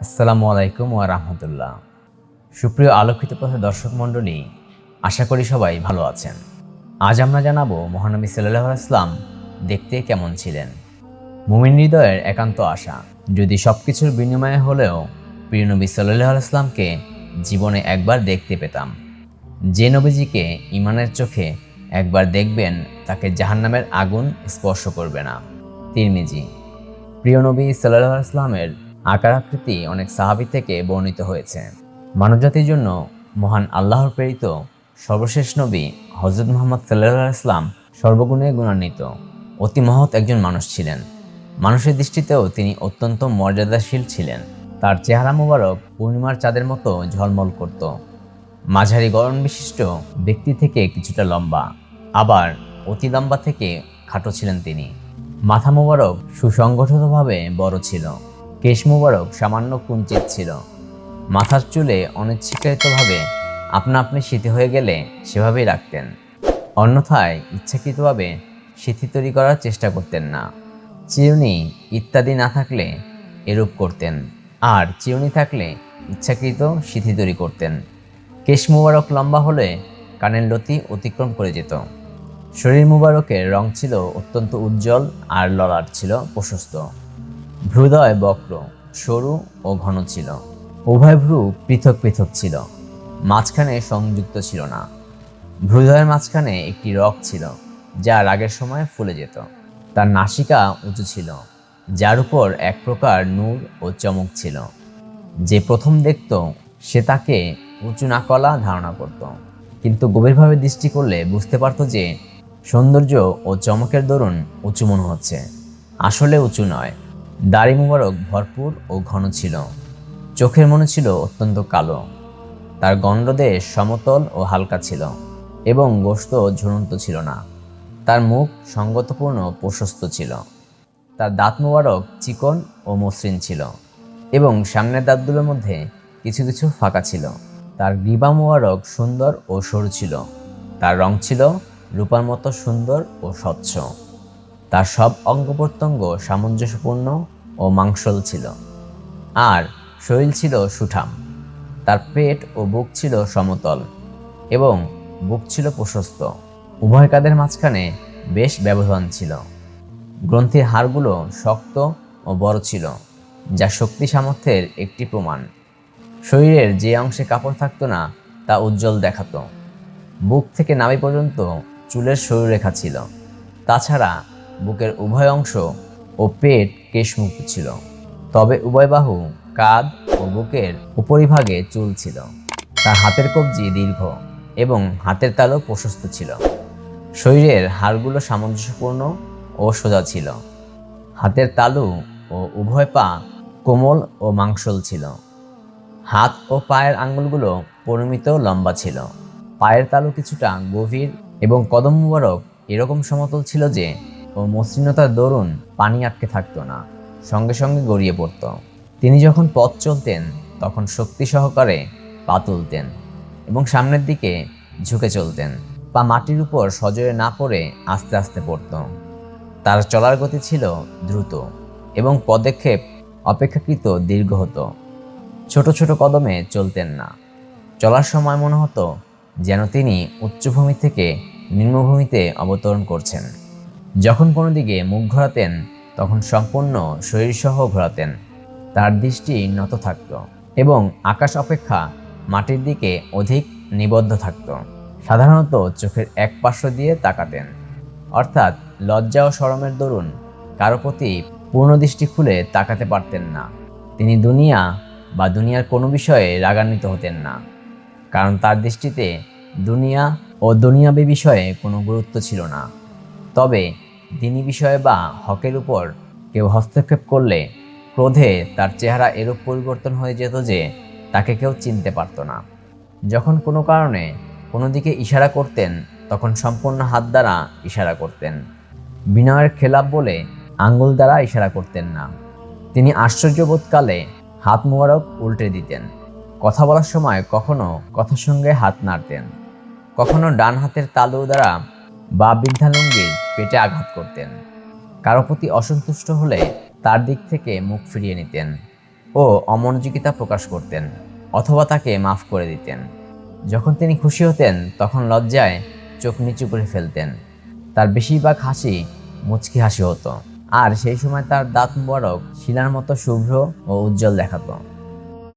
আসসালামু আলাইকুম ওয়া রাহমাতুল্লাহ। সুপ্রিয় আলোকিত পথের দর্শক মণ্ডলী, আশা করি সবাই ভালো আছেন। আজ আমরা জানাবো মহানবী সাল্লাল্লাহু আলাইহি ওয়াসাল্লাম দেখতে কেমন ছিলেন। মুমিন হৃদয়ের একান্ত আশা, যদি সবকিছুর বিনিময়ে হলেও প্রিয় নবী সাল্লাল্লাহু আলাইহি ওয়াসাল্লামকে জীবনে একবার দেখতে পেতাম। যে নবীজিকে ঈমানের চোখে একবার দেখবেন, তাকে জাহান্নামের আগুন স্পর্শ করবে না। তিরমিজি। প্রিয় নবী সাল্লাল্লাহু আলাইহি ওয়াসাল্লামের আকার আকৃতি অনেক সাহাবী থেকে বর্ণিত হয়েছে। মানবজাতির জন্য মহান আল্লাহর প্রেরিত সর্বশেষ নবী হযরত মুহাম্মদ সাল্লাল্লাহু আলাইহি ওয়াসাল্লাম সর্বগুণে গুণান্বিত অতি মহৎ একজন মানুষ ছিলেন। মানুষের দৃষ্টিতেও তিনি অত্যন্ত মর্যাদাশীল ছিলেন। তার চেহারা মোবারক পূর্ণিমার চাঁদের মতো ঝলমল করত। মাঝারি গড়ন বিশিষ্ট ব্যক্তি থেকে কিছুটা লম্বা, আবার অতি লম্বা থেকে খাটো ছিলেন তিনি। মাথা মোবারক সুসংগঠিতভাবে বড় ছিল। কেশ মোবারক সামান্য কুঞ্চিত ছিল। মাথার চুলে অনিচ্ছাকৃতভাবে আপনা আপনি সিঁথি হয়ে গেলে সেভাবেই রাখতেন, অন্যথায় ইচ্ছাকৃতভাবে সিঁথি তৈরি করার চেষ্টা করতেন না। চিরুনি ইত্যাদি না থাকলে এরূপ করতেন, আর চিরুনি থাকলে ইচ্ছাকৃত সিঁথি তৈরি করতেন। কেশ মোবারক লম্বা হলে কানের লতি অতিক্রম করে যেত। শরীর মুবারকের রং ছিল অত্যন্ত উজ্জ্বল, আর ললাট ছিল প্রশস্ত। ভ্রুদ্বয় বক্র, সরু ও ঘন ছিল। উভয় ভ্রু পৃথক পৃথক ছিল, মাঝখানে সংযুক্ত ছিল না। ভ্রুদ্বয়ের মাঝখানে একটি রগ ছিল, যা রাগের সময় ফুলে যেত। তার নাসিকা উঁচু ছিল, যার উপর এক প্রকার নূর ও চমক ছিল। যে প্রথম দেখত সে তাকে উঁচু নাকওয়ালা ধারণা করত, কিন্তু গভীরভাবে দৃষ্টি করলে বুঝতে পারত যে সৌন্দর্য ও চমকের দরুন উঁচু মনে হচ্ছে, আসলে উঁচু নয়। দাড়ি মুবারক ভরপুর ও ঘন ছিল। চোখের মনে ছিল অত্যন্ত কালো। তার গণ্ডদেশ সমতল ও হালকা ছিল, এবং গোশত ঝুলন্ত ছিল না। তার মুখ সঙ্গতপূর্ণ প্রশস্ত ছিল। তার দাঁত মুবারক চিকন ও মসৃণ ছিল, এবং সামনের দাঁতগুলোর মধ্যে কিছু কিছু ফাঁকা ছিল। তার গ্রীবা মুবারক সুন্দর ও সরু ছিল। তার রং ছিল রূপার মতো সুন্দর ও স্বচ্ছ। তার সব অঙ্গ প্রত্যঙ্গ সামঞ্জস্যপূর্ণ ও মাংসল ছিল, আর শরীর ছিল সুঠাম। তার পেট ও বুক ছিল সমতল, এবং বুক ছিল প্রশস্ত। উভয় কাঁধের মাঝখানে বেশ ব্যবধান ছিল। গ্রন্থির হাড়গুলো শক্ত ও বড় ছিল, যা শক্তি সামর্থ্যের একটি প্রমাণ। শরীরের যে অংশে কাপড় থাকতো না তা উজ্জ্বল দেখাতো। বুক থেকে নাভি পর্যন্ত চুলের সরুরেখা ছিল। তাছাড়া বুকের উভয় অংশ ও পেট কেশমুক্ত ছিল, তবে উভয় বাহু, কাঁধ ও বুকের উপরিভাগে চুল ছিল। তার হাতের কবজি দীর্ঘ, এবং হাতের তালু প্রশস্ত ছিল। শরীরের হাড়গুলো সামঞ্জস্যপূর্ণ ও সোজা ছিল। হাতের তালু ও উভয় পা কোমল ও মাংসল ছিল। হাত ও পায়ের আঙ্গুলগুলো পরিমিত লম্বা ছিল। পায়ের তালু কিছুটা গভীর, এবং কদম মুবারক এরকম সমতল ছিল যে ও মসৃণতার দরুন পানি আটকে থাকতো না, সঙ্গে সঙ্গে গড়িয়ে পড়ত। তিনি যখন পথ চলতেন তখন শক্তি সহকারে পা তুলতেন এবং সামনের দিকে ঝুঁকে চলতেন। পা মাটির উপর সজোরে না পড়ে আস্তে আস্তে পড়ত। তার চলার গতি ছিল দ্রুত, এবং পদক্ষেপ অপেক্ষাকৃত দীর্ঘ হতো। ছোট ছোট কদমে চলতেন না। চলার সময় মনে হতো যেন তিনি উচ্চভূমি থেকে নিম্নভূমিতে অবতরণ করছেন। যখন কোনো দিকে মুখ ঘোরাতেন তখন সম্পূর্ণ শরীরসহ ঘোরাতেন। তার দৃষ্টি নত থাকত, এবং আকাশ অপেক্ষা মাটির দিকে অধিক নিবদ্ধ থাকত। সাধারণত চোখের এক পার্শ্ব দিয়ে তাকাতেন, অর্থাৎ লজ্জা ও শরমের দরুন কারো প্রতি পূর্ণ দৃষ্টি খুলে তাকাতে পারতেন না। তিনি দুনিয়া বা দুনিয়ার কোনো বিষয়ে রাগান্বিত হতেন না, কারণ তার দৃষ্টিতে দুনিয়া ও দুনিয়াবী বিষয়ে কোনো গুরুত্ব ছিল না। তবে দিনী বিষয়ে বা হকের উপর কেউ হস্তক্ষেপ করলে ক্রোধে তার চেহারা এরূপ পরিবর্তন হয়ে যেত যে তাকে কেউ চিনতে পারত না। যখন কোনো কারণে কোনো দিকে ইশারা করতেন তখন সম্পূর্ণ হাত দ্বারা ইশারা করতেন। বিনয়ের খেলাপ বলে আঙ্গুল দ্বারা ইশারা করতেন না। তিনি আশ্চর্যবোধকালে হাত মোবারক উল্টে দিতেন। কথা বলার সময় কখনো কথার সঙ্গে হাত নাড়তেন, কখনো ডান হাতের তালু দ্বারা বা বৃদ্ধাঙ্গুলির পেটে আঘাত করতেন। কারো প্রতি অসন্তুষ্ট হলে তার দিক থেকে মুখ ফিরিয়ে নিতেন। ও অমনোযোগিতা প্রকাশ করতেন অথবা তাকে মাফ করে দিতেন। যখন তিনি খুশি হতেন তখন লজ্জায় চোখ নিচু করে ফেলতেন। তার বেশিরভাগ হাসি মুচকি হাসি হতো, আর সেই সময় তার দাঁত মোবারক শিলার মতো শুভ্র ও উজ্জ্বল দেখাতো।